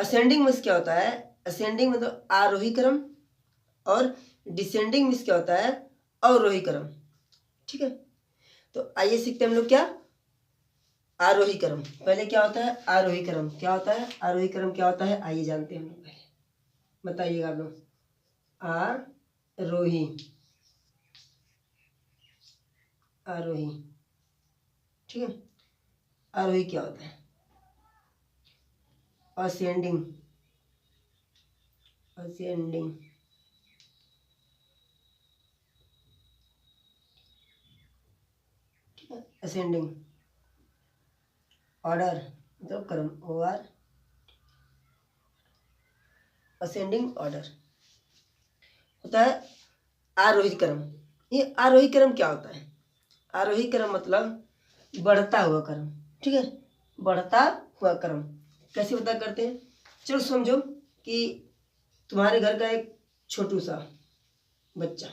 Ascending means क्या होता है, असेंडिंग मतलब आरोही क्रम, और डिसेंडिंग मीन्स क्या होता है, अवरोही क्रम। ठीक है, तो आइए सीखते हैं हम लोग क्या, आरोही क्रम। पहले क्या होता है आरोही क्रम, क्या होता है आरोही क्रम, क्या होता है आइए जानते हैं हम लोग। पहले बताइएगा आप लोग, आरोही, आरोही, ठीक है। आरोही क्या होता है, असेंडिंग, असेंडिंग, ठीक है, असेंडिंग ऑर्डर मतलब क्रम, OR असेंडिंग ऑर्डर होता है आरोही क्रम। ये आरोही क्रम क्या होता है, आरोही क्रम मतलब बढ़ता हुआ क्रम, ठीक है, बढ़ता हुआ क्रम। कैसे पता करते हैं, चलो समझो कि तुम्हारे घर का एक छोटू सा बच्चा,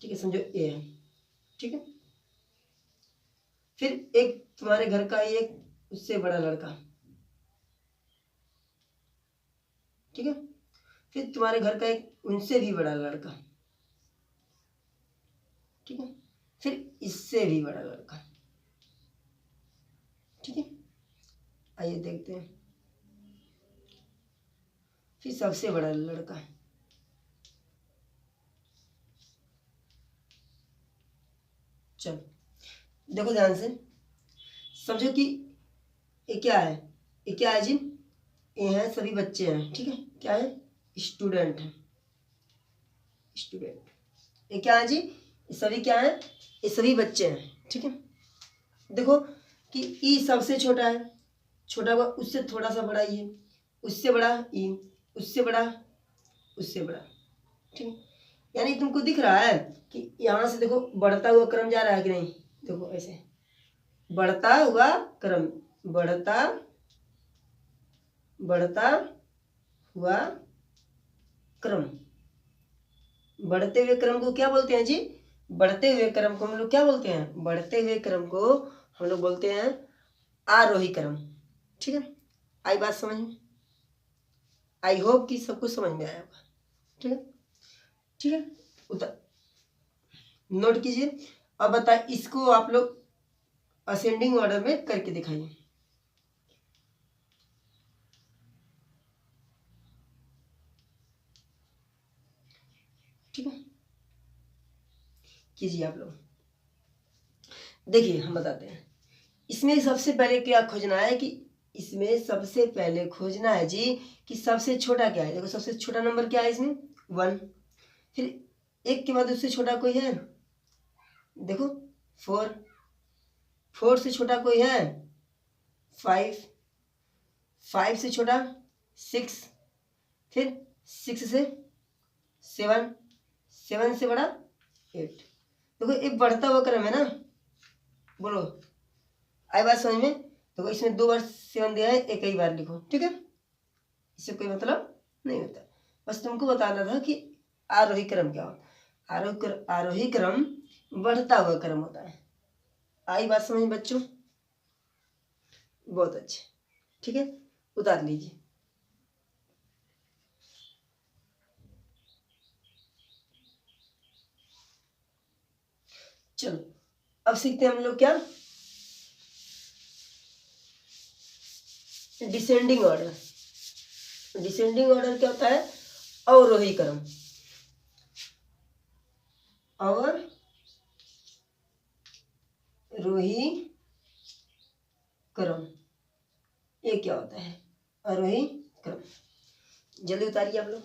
ठीक है, समझो ए है, ठीक है। फिर एक तुम्हारे घर का एक उससे बड़ा लड़का, ठीक है। फिर तुम्हारे घर का एक उनसे भी बड़ा लड़का, ठीक है। फिर इससे भी बड़ा लड़का, ठीक है। आइए देखते हैं, फिर सबसे बड़ा लड़का, चलो देखो ध्यान से, समझो कि ये क्या है, ये क्या है जी, ये हैं सभी बच्चे हैं, ठीक है, क्या है स्टूडेंट है, स्टूडेंट। ये क्या है जी, ये सभी क्या है, ये सभी बच्चे हैं, ठीक है। देखो कि ई सबसे छोटा है, छोटा हुआ उससे थोड़ा सा बड़ा ये, उससे बड़ा ई, उससे बड़ा, उससे बड़ा, ठीक है। यानी तुमको दिख रहा है कि यहाँ से देखो बढ़ता हुआ क्रम जा रहा है कि नहीं, देखो ऐसे बढ़ता हुआ क्रम, बढ़ता, बढ़ता हुआ क्रम। बढ़ते हुए क्रम को क्या बोलते हैं जी, बढ़ते हुए क्रम को हम लोग क्या बोलते हैं, बढ़ते हुए क्रम को हम लोग बोलते हैं आरोही क्रम, ठीक है। आई बात समझ में, आई होप कि सब कुछ समझ में आया होगा, ठीक है, ठीक है। उतर नोट कीजिए। अब बताइए इसको आप लोग असेंडिंग ऑर्डर में करके दिखाइए, ठीक है, कीजिए आप लोग। देखिए हम बताते हैं, इसमें सबसे पहले क्या खोजना है कि इसमें सबसे पहले खोजना है जी कि सबसे छोटा क्या है। देखो सबसे छोटा नंबर क्या है इसमें, 1। फिर एक के बाद उससे छोटा कोई है, देखो 4, 4 से छोटा कोई है 5, 5 से छोटा 6, फिर 6 से 7, 7 से बड़ा 8। देखो एक बढ़ता हुआ क्रम है ना, बोलो आई बात समझ में। देखो इसमें 2 बार 7 दिया है, एक ही बार लिखो, ठीक है, इससे कोई मतलब नहीं होता। बस तुमको बताना था कि आरोही क्रम क्या होता है, आरोही क्रम बढ़ता हुआ क्रम होता है। आई बात समझ में बच्चों, बहुत अच्छे, ठीक है, उतार लीजिए। चलो अब सीखते हैं हम लोग क्या, डिसेंडिंग ऑर्डर। डिसेंडिंग ऑर्डर क्या होता है, अवरोही क्रम, अवरोही क्रम, ये क्या होता है अवरोही क्रम। जल्दी उतारिए आप लोग।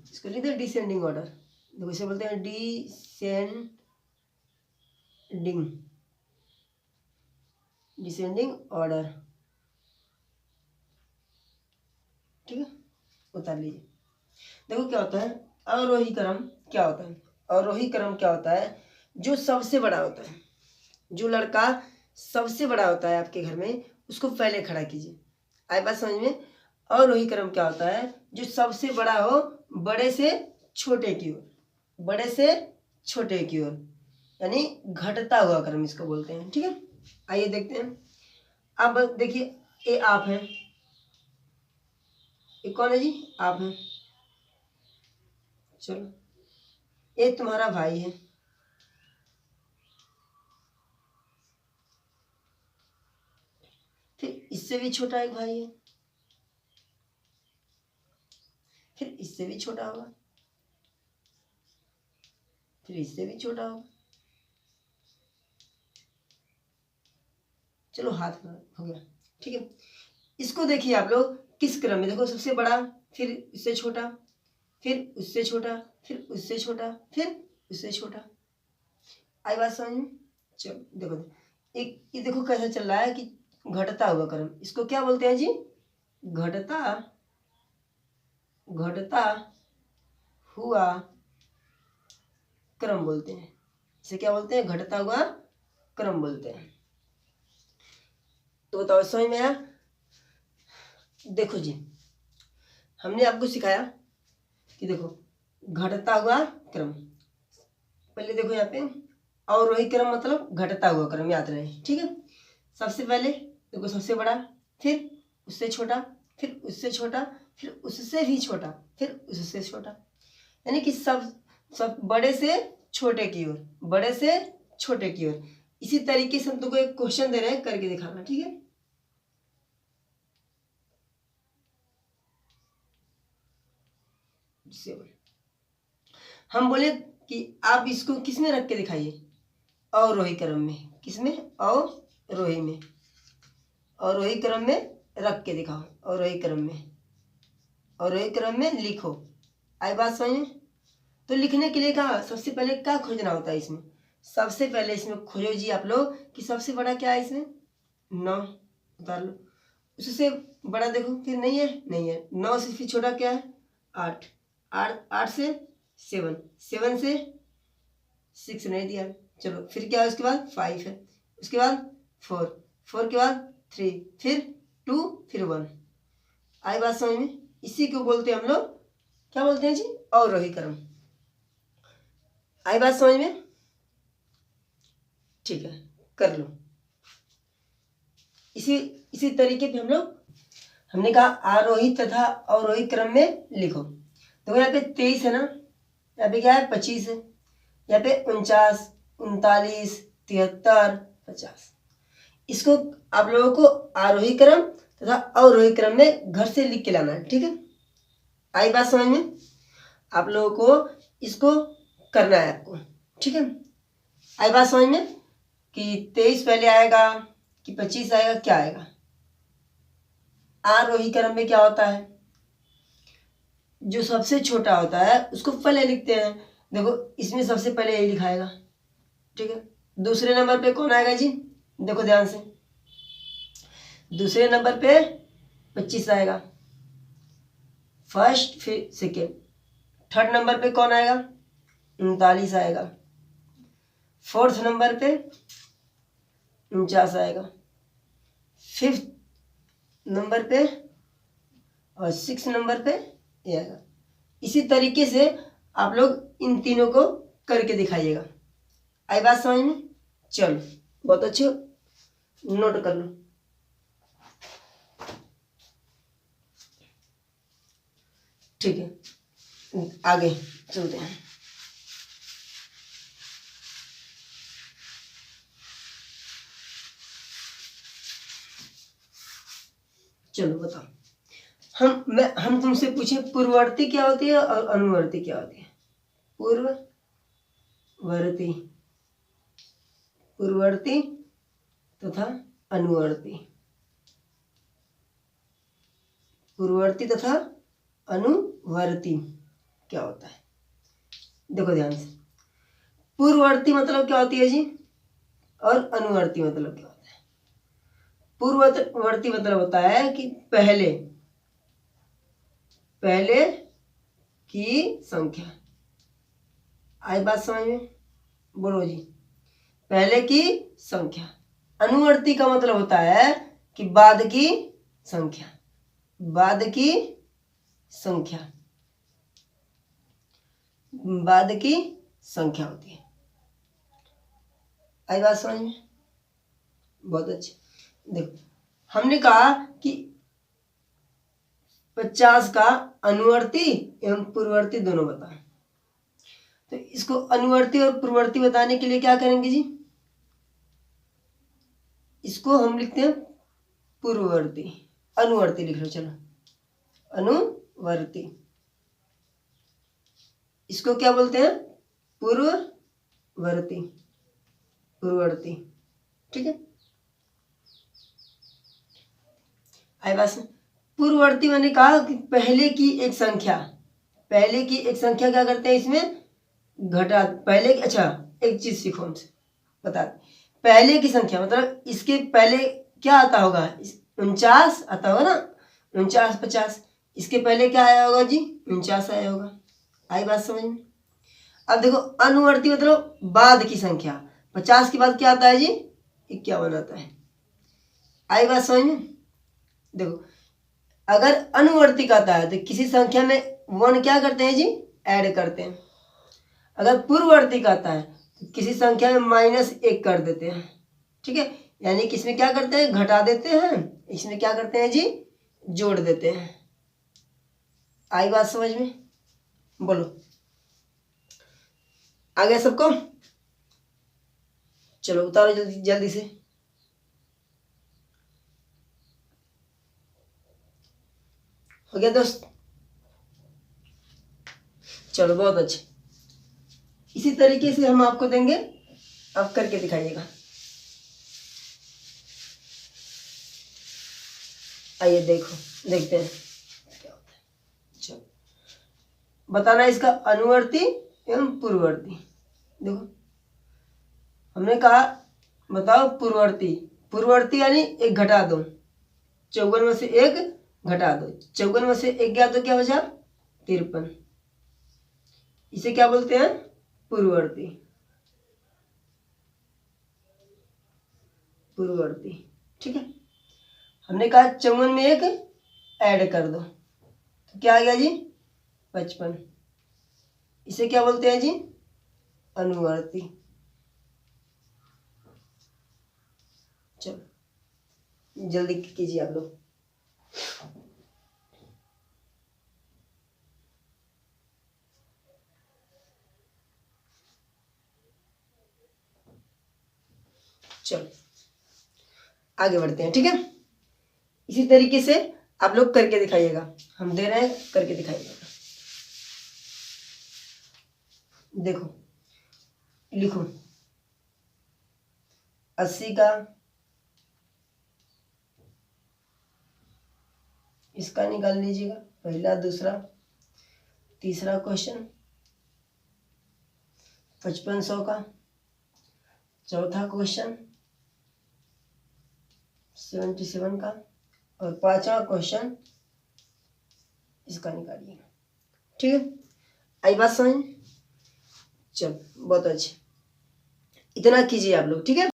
इसको लिख दे डिसेंडिंग ऑर्डर, देखो इसे बोलते हैं डिसेंडिंग, डिसेंडिंग ऑर्डर, ठीक है, उतार लीजिए। देखो क्या होता है अवरोही क्रम, क्या होता है अवरोही क्रम, क्या होता है जो सबसे बड़ा होता है, जो लड़का सबसे बड़ा होता है आपके घर में उसको पहले खड़ा कीजिए। आई बात समझ में। अवरोही क्रम क्या होता है, जो सबसे बड़ा हो बड़े से छोटे की ओर, बड़े से छोटे की ओर, यानी घटता हुआ क्रम इसको बोलते हैं। ठीक है, आइए देखते हैं। अब देखिए ये आप है, ये कौन है जी? आप है। चलो ये तुम्हारा भाई है, फिर इससे भी छोटा एक भाई है, फिर इससे भी छोटा होगा, फिर इससे भी छोटा होगा। चलो हाथ में हो गया। ठीक है, इसको देखिए आप लोग किस क्रम में, देखो सबसे बड़ा, फिर इससे छोटा, फिर उससे छोटा, फिर उससे छोटा, फिर उससे छोटा। आई बात समझ में? चलो देखो एक ये देखो कैसा चल रहा है कि घटता हुआ क्रम, इसको क्या बोलते हैं जी? घटता घटता हुआ क्रम बोलते हैं। इसे क्या बोलते हैं? घटता हुआ क्रम बोलते हैं। तो बताओ समझ में आया? देखो जी हमने आपको सिखाया कि देखो घटता हुआ क्रम, पहले देखो यहाँ पे अवरोही क्रम मतलब घटता हुआ क्रम, याद रहे। ठीक है, सबसे पहले देखो सबसे बड़ा, फिर उससे छोटा, फिर उससे छोटा, फिर उससे भी छोटा, फिर उससे छोटा, यानी कि सब बड़े से छोटे की ओर, बड़े से छोटे की ओर। इसी तरीके से हम तुमको एक क्वेश्चन दे रहे हैं, करके दिखाना। ठीक है, हम बोले कि आप इसको किस में रख के दिखाइए? अवरोही क्रम में। किसमें? अवरोही में। अवरोही क्रम में रख के दिखाओ, अवरोही क्रम में, अवरोही क्रम में लिखो। आई बात समझ में? तो लिखने के लिए कहा सबसे पहले क्या खोजना होता है इसमें? सबसे पहले इसमें खोजो जी आप लोग कि सबसे बड़ा क्या है इसमें? 9 उतार लो। उससे बड़ा देखो, फिर नहीं है, नहीं है। 9 से फिर छोटा क्या है? 8। 8 से 7, 7 से 6 नहीं दिया। चलो फिर क्या है? उसके बाद 5 है, उसके बाद 4, 4 के बाद 3, फिर 2, फिर 1। आई बात समझ में? इसी को बोलते हैं हम लोग, क्या बोलते हैं जी? अवरोही क्रम। आई बात समझ में? ठीक है, कर लो। इसी इसी तरीके पे हम लोग, हमने कहा आरोही तथा अवरोही क्रम में लिखो। तो यहाँ पे 23 है ना, यहाँ पे क्या है? 25 है, यहाँ पे 49, 39, 73, 50। इसको आप लोगों को आरोही क्रम तथा अवरोही क्रम में घर से लिख के लाना है। ठीक है, आई बात समझ में? आप लोगों को इसको करना है आपको। ठीक है, आई बात समझ में कि 23 पहले आएगा कि 25 आएगा, क्या आएगा? आरोही क्रम में क्या होता है? जो सबसे छोटा होता है उसको पहले लिखते हैं। देखो इसमें सबसे पहले यही लिखाएगा। ठीक है, दूसरे नंबर पे कौन आएगा जी? देखो ध्यान से, दूसरे नंबर पे 25 आएगा, फर्स्ट, फिर सेकेंड। थर्ड नंबर पे कौन आएगा? 39 आएगा। फोर्थ नंबर पे 49 आएगा। फिफ्थ नंबर पे और 6 नंबर पे ये आएगा। इसी तरीके से आप लोग इन तीनों को करके दिखाइएगा। आई बात समझ में? चलो बहुत अच्छे, नोट कर लो। ठीक है, आगे चलते हैं। चलो बताओ, हम तुमसे पूछे पूर्ववर्ती क्या होती है और अनुवर्ती क्या होती है? पूर्ववर्ती, पूर्ववर्ती तथा अनुवर्ती, पूर्ववर्ती तथा अनुवर्ती क्या होता है? देखो ध्यान से, पूर्ववर्ती मतलब क्या होती है जी, और अनुवर्ती मतलब क्या होता है? पूर्ववर्ती मतलब होता है कि पहले, पहले की संख्या। आई बात समझ में? बोलो जी, पहले की संख्या। अनुवर्ती का मतलब होता है कि बाद की संख्या, बाद की संख्या, बाद की संख्या होती है। आई बात समझ में? बहुत अच्छे। देखो हमने कहा कि 50 का अनुवर्ती एवं पूर्ववर्ती दोनों बताएं। तो इसको अनुवर्ती और पूर्ववर्ती बताने के लिए क्या करेंगे जी? इसको हम लिखते हैं पूर्ववर्ती, अनुवर्ती लिख लो, चलो अनुवर्ती। इसको क्या बोलते हैं? पूर्ववर्ती, पूर्ववर्ती। ठीक है, आई बात में? पूर्ववर्ती मैंने कहा कि पहले की एक संख्या, पहले की एक संख्या क्या करते हैं इसमें? घटा, पहले, अच्छा एक चीज सीखो हमसे, बता, पहले की संख्या मतलब इसके पहले क्या आता होगा? 49 आता होगा ना, 49 50, इसके पहले क्या आया होगा जी? 49 आया होगा। आई बात समझ में? अब देखो अनुवर्ती मतलब बाद की संख्या, 50 के बाद क्या आता है जी? 51 आता है। आई बात समझ में? देखो अगर अनुवर्ती का आता है तो किसी संख्या में 1 क्या करते हैं जी? ऐड करते हैं। अगर पूर्ववर्ती का आता है तो किसी संख्या में -1 कर देते हैं। ठीक है, यानी कि इसमें क्या करते हैं? घटा देते हैं, इसमें क्या करते हैं जी? जोड़ देते हैं। आई बात समझ में? बोलो, आ गया सबको? चलो उतारो जल्दी जल्दी से। हो गया दोस्त? चलो बहुत अच्छे। इसी तरीके से हम आपको देंगे, आप करके दिखाइएगा। आइए देखो, देखते हैं क्या होता है। चलो बताना इसका अनुवर्ती एवं पूर्ववर्ती। देखो हमने कहा बताओ पूर्ववर्ती, पूर्ववर्ती यानी 1 घटा दो, 54 में से 1 घटा दो, 54 में से 1 गया तो क्या बचा? 53। इसे क्या बोलते हैं? पूर्ववर्ती, पूर्ववर्ती। ठीक है, हमने कहा 54 में 1 ऐड कर दो तो क्या आ गया जी? 55। इसे क्या बोलते हैं जी? अनुवर्ती। चलो जल्दी कीजिए आप लोग। चलो आगे बढ़ते हैं। ठीक है, इसी तरीके से आप लोग करके दिखाइएगा, हम दे रहे हैं करके दिखाइएगा। देखो लिखो 80 का, इसका निकाल लीजिएगा, पहला दूसरा तीसरा क्वेश्चन। 5500 का चौथा क्वेश्चन, 77 का, और 5वां क्वेश्चन इसका निकालिएगा। ठीक है, आई बात समझ? चलो बहुत अच्छे, इतना कीजिए आप लोग। ठीक है।